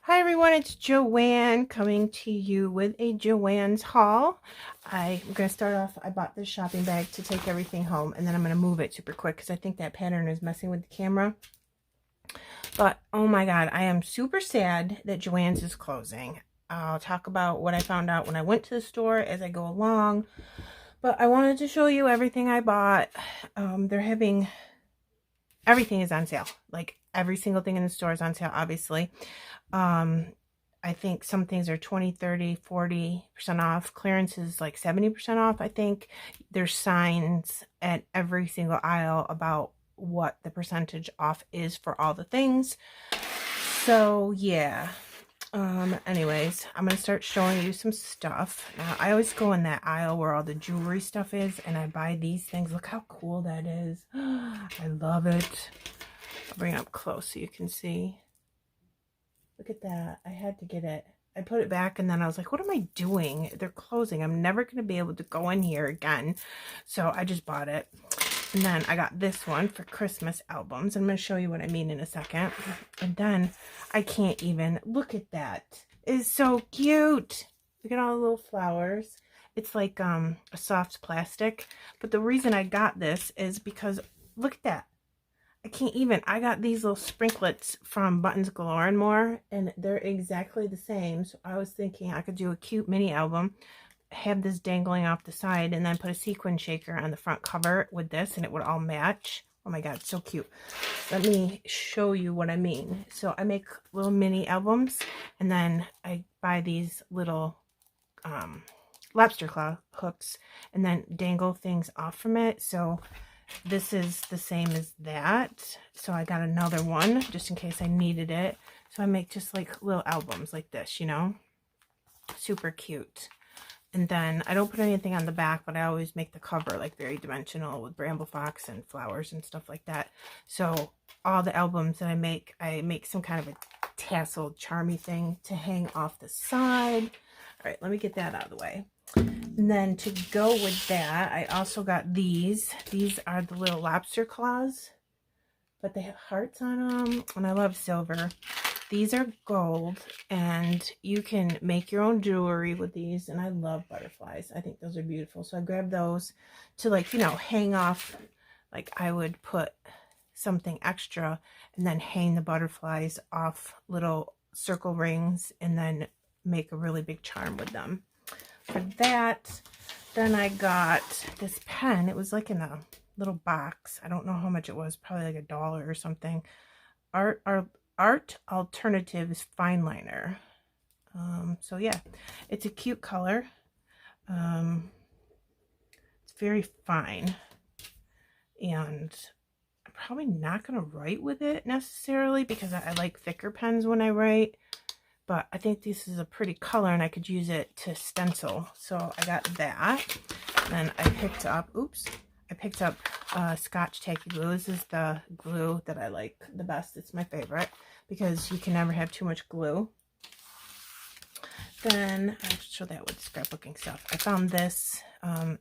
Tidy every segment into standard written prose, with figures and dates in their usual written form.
Hi everyone, it's Joann coming to you with a Joann's haul. I'm going to start off, I bought this shopping bag to take everything home, and then I'm going to move it super quick because I think that pattern is messing with the camera. But oh my god, I am super sad that Joann's is closing. I'll talk about what I found out when I went to the store as I go along. But I wanted to show you everything I bought. They're having, everything is on sale. Like every single thing in the store is on sale, obviously. I think some things are 20, 30, 40% off. Clearance is like 70% off, I think. There's signs at every single aisle about what the percentage off is for all the things. So, yeah. Anyways, I'm going to start showing you some stuff. Now, I always go in that aisle where all the jewelry stuff is, and I buy these things. Look how cool that is. I love it. I'll bring it up close so you can see. Look at that. I had to get it. I put it back and then I was like, what am I doing? They're closing. I'm never going to be able to go in here again. So I just bought it. And then I got this one for Christmas albums. I'm going to show you what I mean in a second. And then I can't even. Look at that. It's so cute. Look at all the little flowers. It's like a soft plastic. But the reason I got this is because look at that. I can't even. I got these little sprinklets from Buttons Galore and More, and they're exactly the same. So I was thinking I could do a cute mini album, have this dangling off the side, and then put a sequin shaker on the front cover with this, and it would all match. Oh my god, so cute. Let me show you what I mean. So I make little mini albums, and then I buy these little lobster claw hooks, and then dangle things off from it. So this is the same as that. So I got another one just in case I needed it. So I make just like little albums like this, you know. Super cute. And then I don't put anything on the back, but I always make the cover like very dimensional with bramble fox and flowers and stuff like that. So all the albums that I make some kind of a tasseled charmy thing to hang off the side. All right, let me get that out of the way. And then to go with that, I also got these. These are the little lobster claws, but they have hearts on them, and I love silver. These are gold, and you can make your own jewelry with these, and I love butterflies. I think those are beautiful. So I grabbed those to, like, you know, hang off. Like I would put something extra and then hang the butterflies off little circle rings and then make a really big charm with them. For that, then I got this pen. It was like in a little box. I don't know how much it was, probably like $1 or something. Art Alternatives Fine Liner. So yeah, it's a cute color. It's very fine, and I'm probably not gonna write with it necessarily because I like thicker pens when I write. But I think this is a pretty color and I could use it to stencil. So I got that. Then I picked up, Scotch Tacky Glue. This is the glue that I like the best. It's my favorite because you can never have too much glue. Then I'll show that with scrapbooking stuff. I found this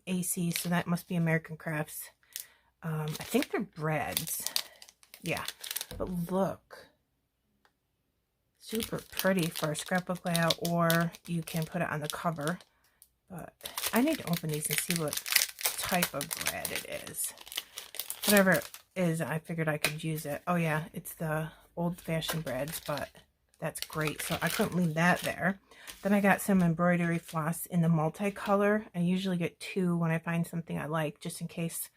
AC, so that must be American Crafts. I think they're breads. Yeah, but look. Super pretty for a scrapbook layout, or you can put it on the cover. But I need to open these and see what type of bread it is. Whatever it is, I figured I could use it. Oh yeah, it's the old-fashioned breads, but that's great. So I couldn't leave that there. Then I got some embroidery floss in the multicolor. I usually get 2 when I find something I like, just in case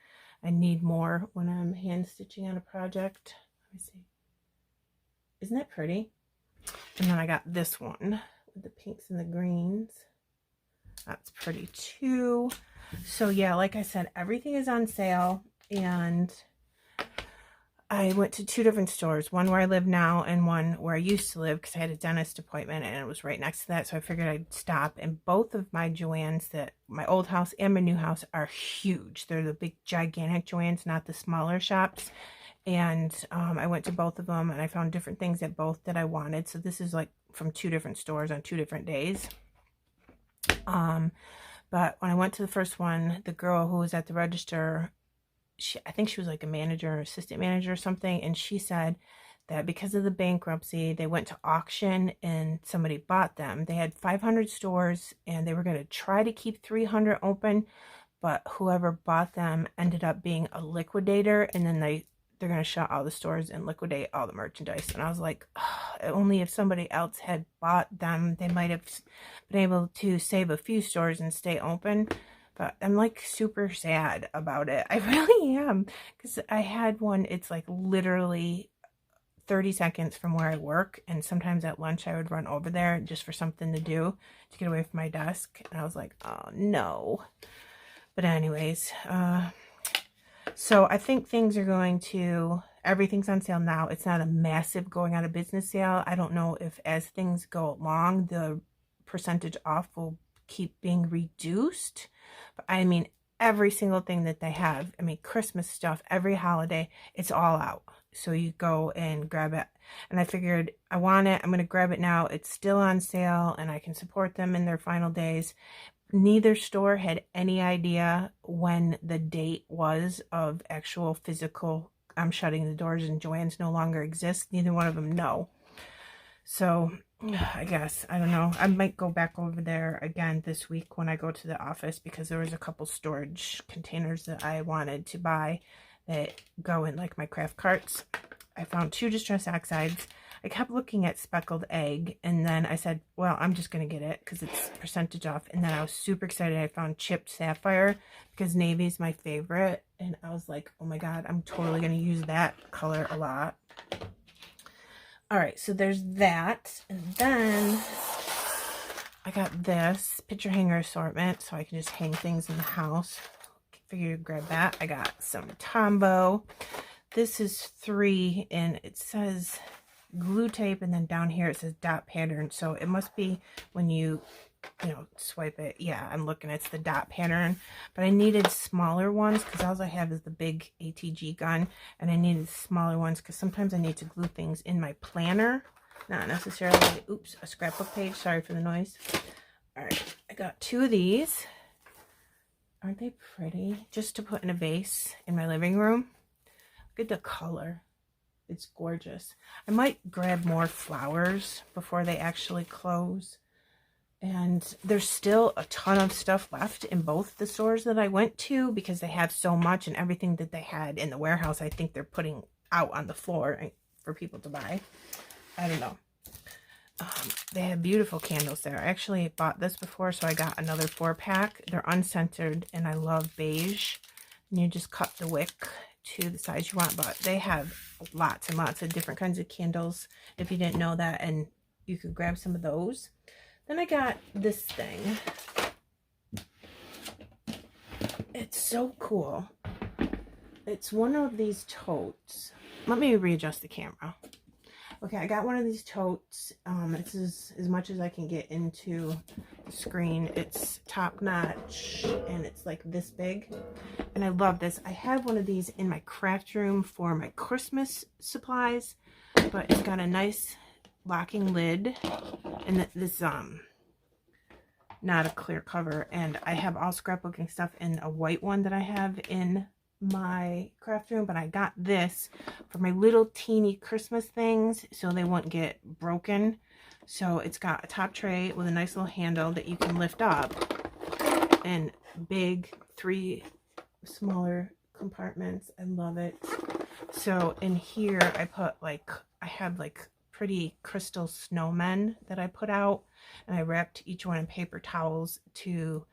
I need more when I'm hand stitching on a project. Let me see. Isn't that pretty? And then I got this one with the pinks and the greens. That's pretty too. So yeah, like I said, everything is on sale. And I went to 2 different stores. One where I live now and one where I used to live because I had a dentist appointment and it was right next to that. So I figured I'd stop. And both of my Joann's, my old house and my new house, are huge. They're the big gigantic Joann's, not the smaller shops. And I went to both of them and I found different things at both that I wanted. So this is like from 2 different stores on 2 different days. But when I went to the first one, the girl who was at the register, I think she was like a manager or assistant manager or something. And she said that because of the bankruptcy, they went to auction and somebody bought them. They had 500 stores and they were going to try to keep 300 open, but whoever bought them ended up being a liquidator, and then they're going to shut all the stores and liquidate all the merchandise. And I was like, oh, only if somebody else had bought them, they might have been able to save a few stores and stay open. But I'm like super sad about it. I really am, because I had one, it's like literally 30 seconds from where I work, and sometimes at lunch I would run over there just for something to do to get away from my desk, and I was like, oh no. But anyways, so I think things are going to, everything's on sale now. It's not a massive going out of business sale. I don't know if as things go along, the percentage off will keep being reduced. But I mean, every single thing that they have, I mean, Christmas stuff, every holiday, it's all out. So you go and grab it. And I figured, I want it, I'm going to grab it now. It's still on sale and I can support them in their final days. Neither store had any idea when the date was of actual physical, I'm shutting the doors and Joann's no longer exists. Neither one of them know. So I guess, I don't know. I might go back over there again this week when I go to the office, because there was a couple storage containers that I wanted to buy that go in like my craft carts. I found 2 distress oxides. I kept looking at speckled egg, and then I said, well, I'm just going to get it because it's percentage off. And then I was super excited. I found chipped sapphire because navy is my favorite. And I was like, oh my God, I'm totally going to use that color a lot. All right, so there's that. And then I got this picture hanger assortment so I can just hang things in the house. Figure to grab that. I got some Tombow. This is 3, and it says glue tape, and then down here it says dot pattern. So it must be when you swipe it. Yeah, I'm looking, it's the dot pattern. But I needed smaller ones because all I have is the big ATG gun, and I needed smaller ones because sometimes I need to glue things in my planner, not necessarily, oops, a scrapbook page. Sorry for the noise. All right, I got 2 of these. Aren't they pretty? Just to put in a vase in my living room. Look at the color. It's gorgeous. I might grab more flowers before they actually close. And there's still a ton of stuff left in both the stores that I went to because they have so much, and everything that they had in the warehouse, I think they're putting out on the floor for people to buy. I don't know. They have beautiful candles there. I actually bought this before, so I got another 4-pack. They're unscented, and I love beige. And you just cut the wick to the size you want, but they have lots and lots of different kinds of candles, if you didn't know that, and you could grab some of those. Then I got this thing. It's so cool. It's one of these totes. Let me readjust the camera. Okay, I got one of these totes. It's as much as I can get into the screen. It's top notch, and it's like this big. And I love this. I have one of these in my craft room for my Christmas supplies, but it's got a nice locking lid, and this not a clear cover. And I have all scrapbooking stuff in a white one that I have in my craft room, but I got this for my little teeny Christmas things so they won't get broken. So it's got a top tray with a nice little handle that you can lift up, and big 3 smaller compartments. I love it. So in here I put I have pretty crystal snowmen that I put out, and I wrapped each one in paper towels to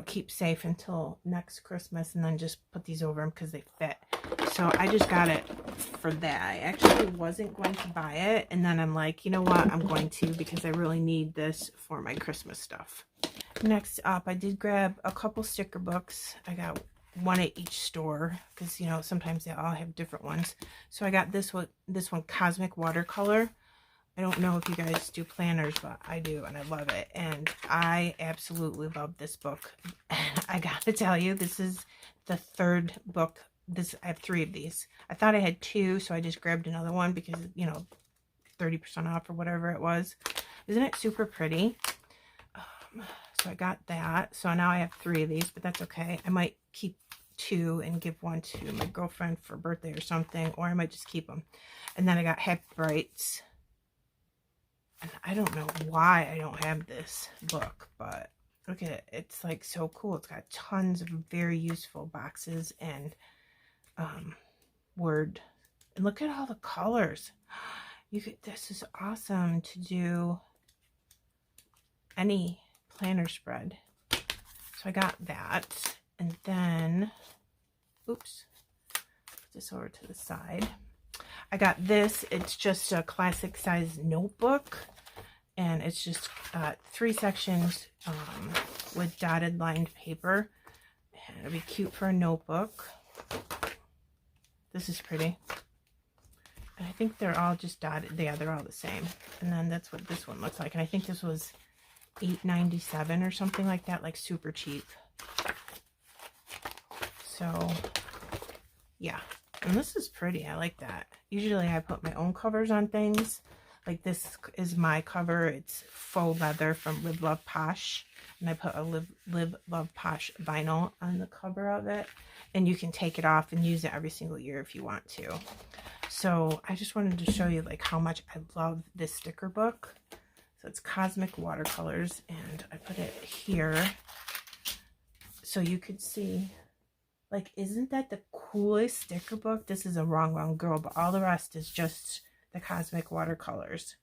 keep safe until next Christmas, and then just put these over them because they fit. So I just got it for that. I actually wasn't going to buy it, and then I'm like, you know what, I'm going to, because I really need this for my Christmas stuff. Next up, I did grab a couple sticker books. I got one at each store because sometimes they all have different ones. So I got this one Cosmic Watercolor. I don't know if you guys do planners, but I do, and I love it. And I absolutely love this book. I gotta tell you, this is the 3rd book. I have 3 of these. I thought I had 2, so I just grabbed another one because 30% off or whatever it was. Isn't it super pretty? So I got that. So now I have 3 of these, but that's okay. I might keep 2 and give one to my girlfriend for birthday or something, or I might just keep them. And then I got Happy Brights. And I don't know why I don't have this book, but look at it. It's like so cool. It's got tons of very useful boxes and word. And look at all the colors. This is awesome to do any planner spread. So I got that. And then, oops, put this over to the side. I got this. It's just a classic size notebook. And it's just 3 sections with dotted lined paper. And it'll be cute for a notebook. This is pretty. And I think they're all just dotted. Yeah, they're all the same. And then that's what this one looks like. And I think this was $8.97 or something like that, like super cheap. So, yeah. And this is pretty. I like that. Usually I put my own covers on things. Like this is my cover. It's faux leather from Live Love Posh. And I put a Live Love Posh vinyl on the cover of it. And you can take it off and use it every single year if you want to. So I just wanted to show you like how much I love this sticker book. So it's Cosmic Watercolors. And I put it here so you could see. Like, isn't that the coolest sticker book? This is a Wrong Girl, but all the rest is just the Cosmic Watercolors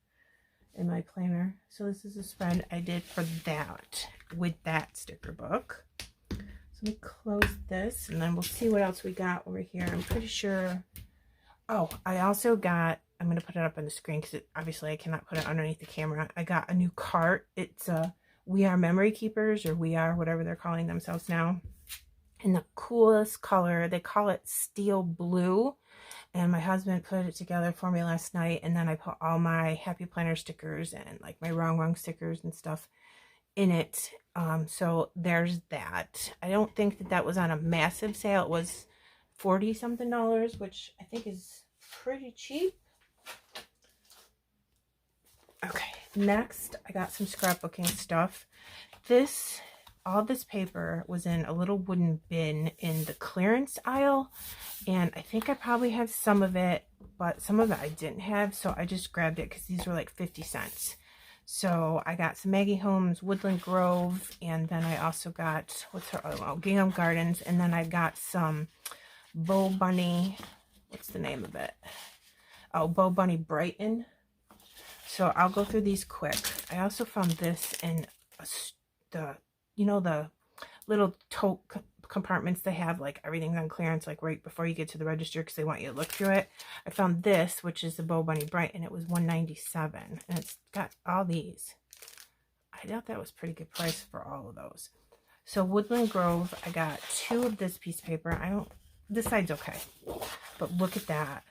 in my planner. So this is a spread I did for that, with that sticker book. So let me close this, and then we'll see what else we got over here. I'm pretty sure. Oh, I also got, I'm going to put it up on the screen because obviously I cannot put it underneath the camera. I got a new cart. It's We Are Memory Keepers, or We Are, whatever they're calling themselves now. In the coolest color. They call it steel blue. And my husband put it together for me last night. And then I put all my Happy Planner stickers and like my Wrong stickers and stuff in it. So there's that. I don't think that that was on a massive sale. It was $40 something, which I think is pretty cheap. Okay, next I got some scrapbooking stuff. All this paper was in a little wooden bin in the clearance aisle, and I think I probably have some of it, but some of it I didn't have, so I just grabbed it because these were like 50 cents. So I got some Maggie Holmes Woodland Grove, and then I also got, what's her other one? Gingham Gardens, and then I got some Bo Bunny, what's the name of it? Oh, Bo Bunny Brighton. So I'll go through these quick. I also found this in the little tote compartments they have, like everything's on clearance, like right before you get to the register because they want you to look through it. I found this, which is the Bo Bunny Bright, and it was $1.97, and it's got all these. I thought that was pretty good price for all of those. So Woodland Grove, I got 2 of this piece of paper. This side's okay, but look at that.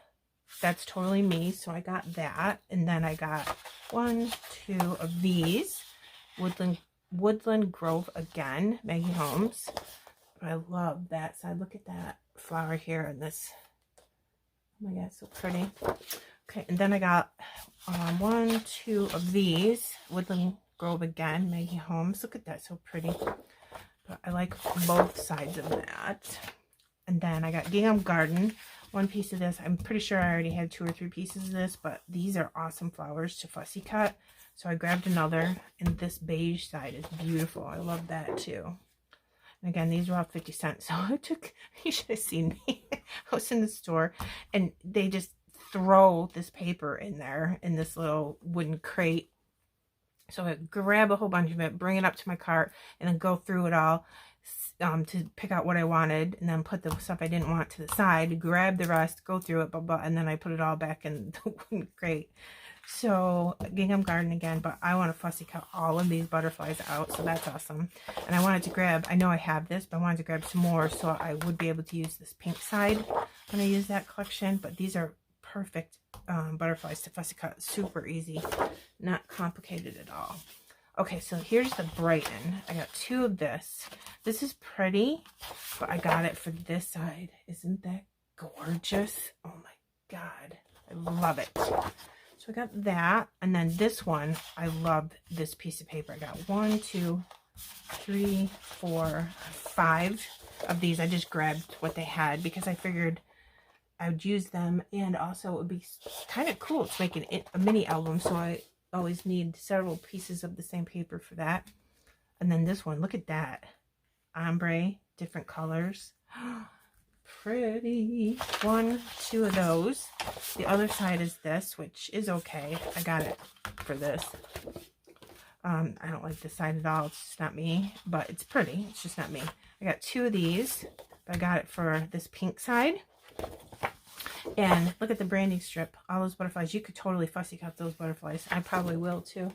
That's totally me. So I got that, and then I got 1, 2 of these Woodland Grove again, Maggie Holmes. I love that side. Look at that flower here and this. Oh my god, so pretty. Okay, and then I got 1, 2 of these Woodland Grove again, Maggie Holmes. Look at that, so pretty. But I like both sides of that. And then I got Gingham Garden, 1 piece of this. I'm pretty sure I already had 2 or 3 pieces of this, but these are awesome flowers to fussy cut. So I grabbed another, and this beige side is beautiful. I love that too. And again, these were all 50 cents. So you should have seen me. I was in the store, and they just throw this paper in there in this little wooden crate. So I grab a whole bunch of it, bring it up to my cart, and then go through it all to pick out what I wanted, and then put the stuff I didn't want to the side, grab the rest, go through it, and then I put it all back in the wooden crate. So Gingham Garden again, but I want to fussy cut all of these butterflies out, so that's awesome. And I wanted to grab, I know I have this, but I wanted to grab some more so I would be able to use this pink side when I use that collection. But these are perfect butterflies to fussy cut, super easy, not complicated at all. Okay, so here's the Brighton. I got 2 of this. This is pretty, but I got it for this side. Isn't that gorgeous? Oh my god, I love it. So I got that, and then this one, I love this piece of paper. I got 1, 2, 3, 4, 5 of these. I just grabbed what they had because I figured I would use them, and also it would be kind of cool to make a mini album, so I always need several pieces of the same paper for that. And then this one, look at that. Ombre, different colors. Pretty. 1, 2 of those. The other side is this, which is okay. I got it for this. I don't like this side at all. It's just not me, but it's pretty. It's just not me. I got 2 of these. I got it for this pink side. And look at the branding strip. All those butterflies. You could totally fussy cut those butterflies. I probably will too.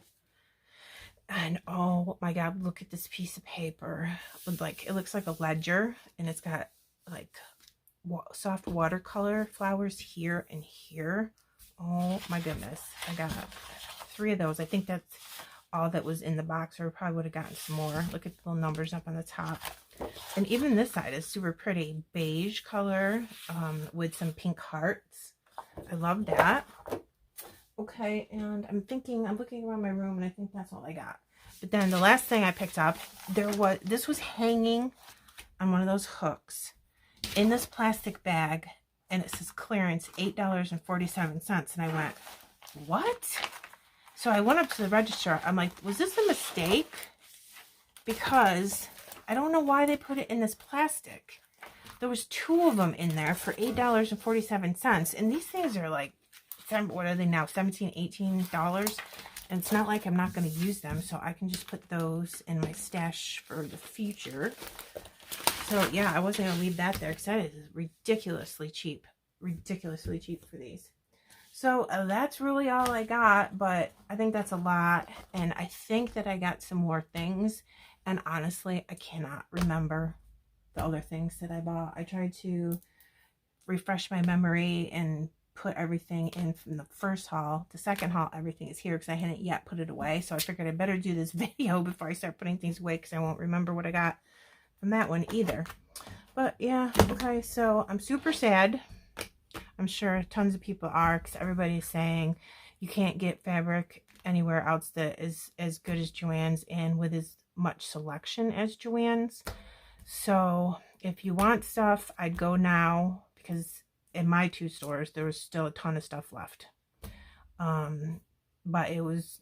And oh my God, look at this piece of paper. With like, it looks like a ledger, and it's got like soft watercolor flowers here and here. Oh my goodness. I got 3 of those. I think that's all that was in the box, or probably would have gotten some more. Look at the little numbers up on the top. And even this side is super pretty. Beige color with some pink hearts. I love that. Okay, and I'm looking around my room, and I think that's all I got. But then the last thing I picked up, this was hanging on one of those hooks in this plastic bag, and it says clearance $8.47. And I went, what? So I went up to the register. I'm like, was this a mistake? Because I don't know why they put it in this plastic. There was 2 of them in there for $8.47. And these things are like, what are they now? $17, $18. And it's not like I'm not going to use them. So I can just put those in my stash for the future. So yeah, I wasn't going to leave that there because that is ridiculously cheap. Ridiculously cheap for these. So that's really all I got, but I think that's a lot, and I think that I got some more things, and honestly, I cannot remember the other things that I bought. I tried to refresh my memory and put everything in from the first haul. The second haul, everything is here because I hadn't yet put it away, so I figured I better do this video before I start putting things away because I won't remember what I got from that one either. But yeah, okay, so I'm super sad. I'm sure tons of people are, because everybody's saying you can't get fabric anywhere else that is as good as Joann's and with as much selection as Joann's. So if you want stuff, I'd go now, because in my 2 stores there was still a ton of stuff left. But it was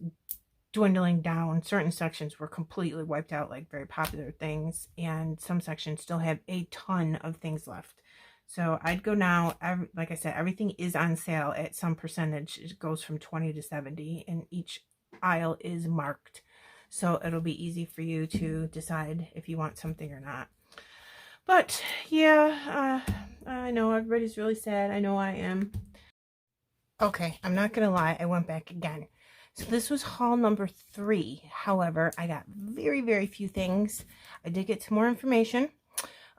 dwindling down. Certain sections were completely wiped out, like very popular things, and some sections still have a ton of things left. So I'd go now. Like I said, everything is on sale at some percentage. It goes from 20 to 70, and each aisle is marked. So it'll be easy for you to decide if you want something or not. But yeah, I know everybody's really sad. I know I am. Okay, I'm not going to lie. I went back again. So this was haul number 3. However, I got very, very few things. I did get some more information.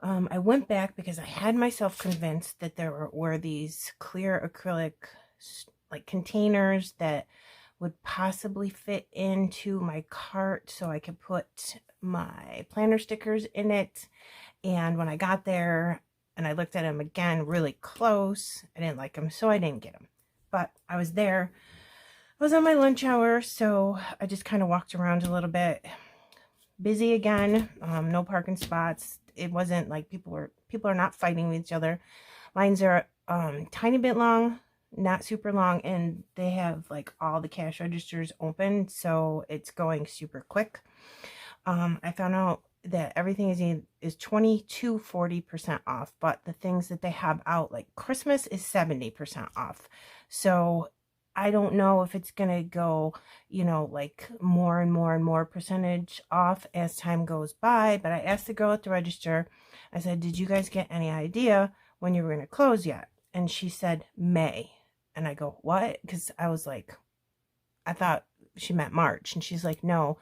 I went back because I had myself convinced that there were these clear acrylic like containers that would possibly fit into my cart so I could put my planner stickers in it. And when I got there and I looked at them again really close, I didn't like them, so I didn't get them. But I was there. I was on my lunch hour, so I just kind of walked around a little bit. Busy again, no parking spots. It wasn't like people are not fighting with each other. Lines are tiny bit long, not super long, and they have like all the cash registers open, so it's going super quick. I found out that everything is 20 to 40% off, but the things that they have out, like Christmas, is 70% off. So I don't know if it's gonna go, you know, like more and more and more percentage off as time goes by. But I asked the girl at the register, I said, did you guys get any idea when you were gonna close yet? And she said May. And I go, what? Because I was like, I thought she meant March. And she's like, no,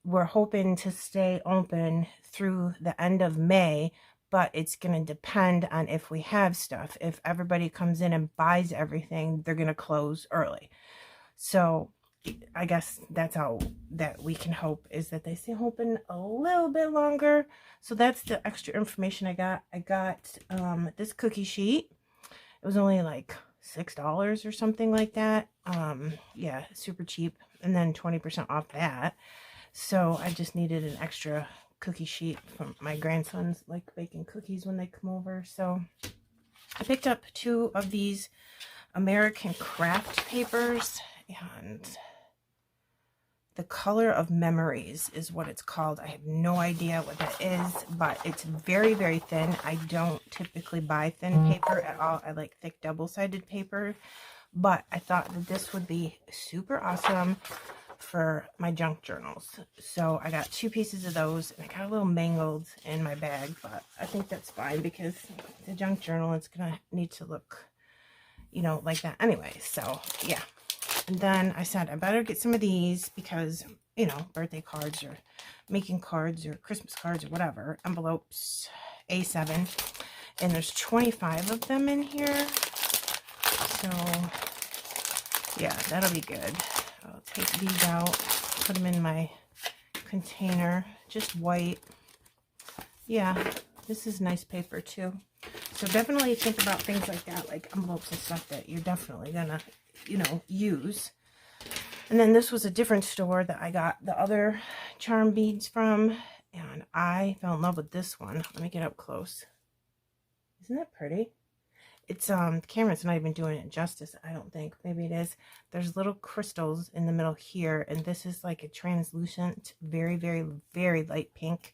we're hoping to stay open through the end of May, but it's going to depend on if we have stuff. If everybody comes in and buys everything, they're going to close early. So I guess that's all that we can hope, is that they stay open a little bit longer. So that's the extra information I got. I got this cookie sheet. It was only like $6 or something like that. Yeah, super cheap. And then 20% off that. So I just needed an extra cookie sheet from my grandsons like baking cookies when they come over. So I picked up 2 of these American craft papers, and the Color of Memories is what it's called. I have no idea what that is, but it's very, very thin. I don't typically buy thin paper at all. I like thick double-sided paper, but I thought that this would be super awesome for my junk journals. So I got 2 pieces of those, and I got a little mangled in my bag, but I think that's fine because the junk journal, it's gonna need to look, you know, like that anyway. So yeah. And then I said I better get some of these because, you know, birthday cards or making cards or Christmas cards or whatever, envelopes, A7, and there's 25 of them in here. So yeah, that'll be good. I'll take these out, put them in my container, just white. Yeah, this is nice paper too. So definitely think about things like that, like envelopes and stuff that you're definitely gonna, you know, use. And then this was a different store that I got the other charm beads from, and I fell in love with this one. Let me get up close. Isn't that pretty? It's the camera's not even doing it justice, I don't think. Maybe it is. There's little crystals in the middle here, and this is like a translucent, very, very, very light pink.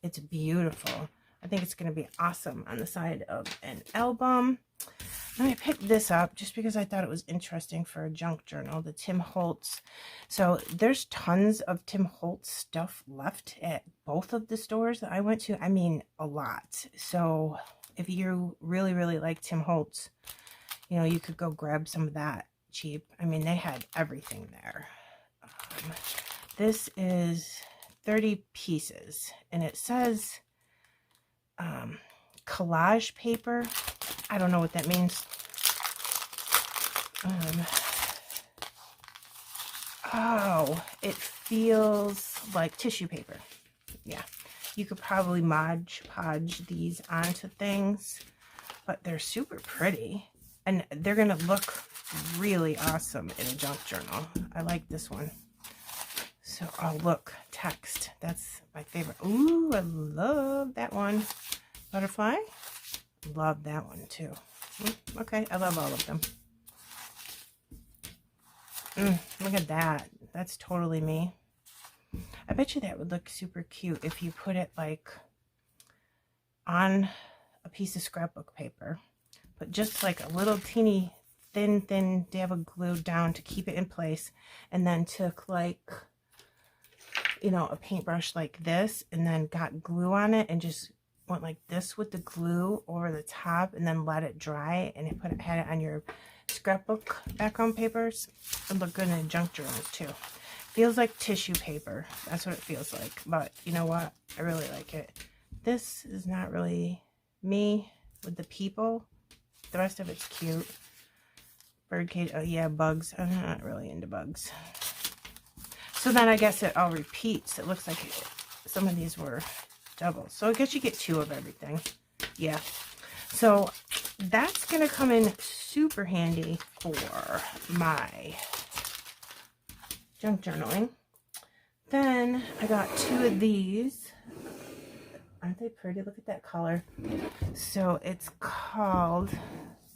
It's beautiful. I think it's going to be awesome on the side of an album. And I picked this up just because I thought it was interesting for a junk journal, the Tim Holtz. So there's tons of Tim Holtz stuff left at both of the stores that I went to. I mean, a lot. So if you really, really like Tim Holtz, you know, you could go grab some of that cheap. I mean, they had everything there. This is 30 pieces, and it says collage paper. I don't know what that means. Oh, it feels like tissue paper. Yeah, you could probably Mod Podge these onto things, but they're super pretty, and they're gonna look really awesome in a junk journal. I like this one. So, oh look, text. That's my favorite. Ooh, I love that one. Butterfly. Love that one too. Okay, I love all of them. Look at that. That's totally me. I bet you that would look super cute if you put it like on a piece of scrapbook paper, but just like a little teeny thin dab of glue down to keep it in place, and then took like, you know, a paintbrush like this and then got glue on it and just went like this with the glue over the top and then let it dry, and it had it on your scrapbook background papers. It look good in junk journals too. Feels like tissue paper. That's what it feels like. But you know what? I really like it. This is not really me with the people. The rest of it's cute. Birdcage. Oh yeah, bugs. I'm not really into bugs. So then I guess it all repeats. It looks like some of these were doubles. So I guess you get 2 of everything. Yeah. So that's going to come in super handy for my junk journaling. Then I got 2 of these. Aren't they pretty? Look at that color. So it's called,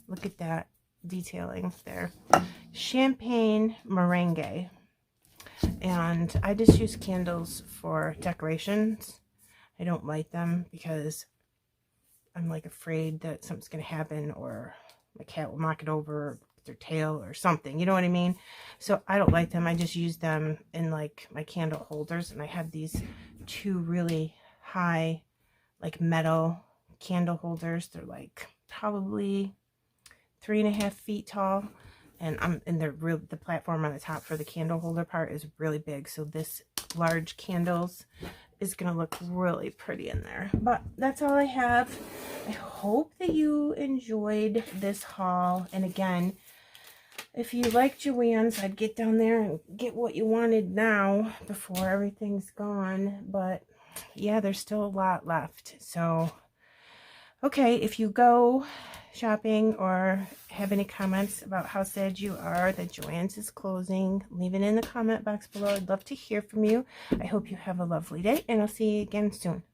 look at that detailing there, Champagne Meringue. And I just use candles for decorations. I don't light them because I'm like afraid that something's going to happen, or my cat will knock it over with their tail or something. You know what I mean? So I don't light them. I just use them in like my candle holders. And I have these 2 really high, like metal candle holders. They're like probably 3.5 feet tall. And the platform on the top for the candle holder part is really big. So this large candles is going to look really pretty in there. But that's all I have. I hope that you enjoyed this haul. And again, if you like Joann's, I'd get down there and get what you wanted now before everything's gone. But yeah, there's still a lot left. So Okay, if you go shopping or have any comments about how sad you are that Joann's is closing, leave it in the comment box below. I'd love to hear from you. I hope you have a lovely day, and I'll see you again soon.